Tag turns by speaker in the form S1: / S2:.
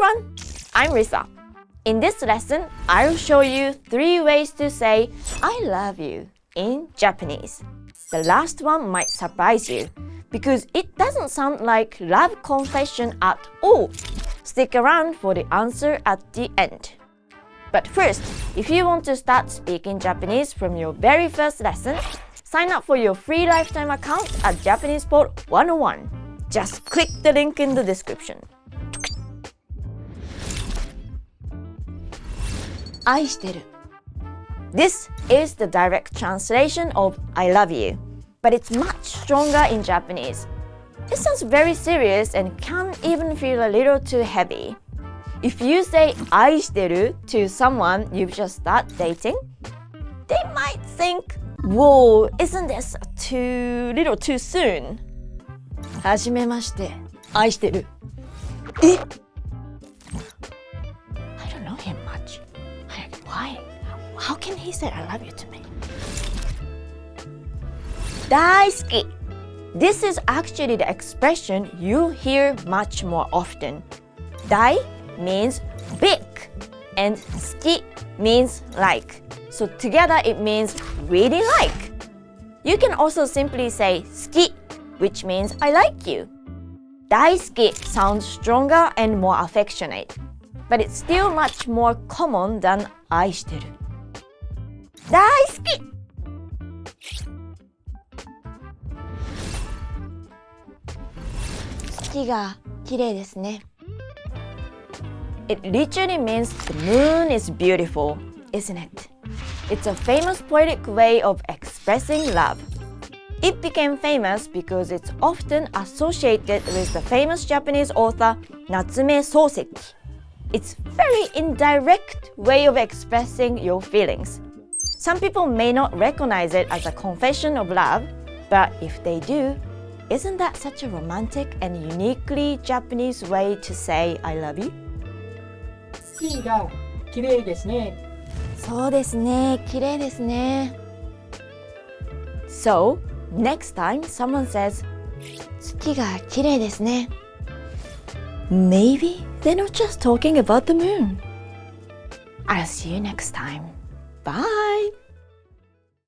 S1: everyone! I'm Risa. In this lesson, I'll show you 3 ways to say I love you in Japanese. The last one might surprise you because it doesn't sound like love confession at all. Stick around for the answer at the end. But first, if you want to start speaking Japanese from your very first lesson, sign up for your free lifetime account at JapanesePod 101. Just click the link in the description. 愛してる This is the direct translation of I love you, but it's much stronger in Japanese. It sounds very serious and can even feel a little too heavy. If you say 愛してる to someone you've just started dating, they might think, whoa, isn't this little too soon? はじめまして、愛してる。え I don't know him much. Why? How can he say I love you to me? 大好き This is actually the expression you hear much more often. 大 means big and 好き means like. So together it means really like. You can also simply say 好き which means I like you. 大好き sounds stronger and more affectionate, but it's still much more common than 愛してる。大好き月が綺麗ですね。It literally means the moon is beautiful, isn't it? It's a famous poetic way of expressing love. It became famous because it's often associated with the famous Japanese author Natsume Soseki. It's a very indirect way of expressing your feelings. Some people may not recognize it as a confession of love, but if they do, isn't that such a romantic and uniquely Japanese way to say I love you?
S2: 月が綺麗ですね。
S1: そうですね、綺麗ですね。So, next time someone says, 月が綺麗ですね。Maybe they're not just talking about the moon. I'll see you next time. Bye!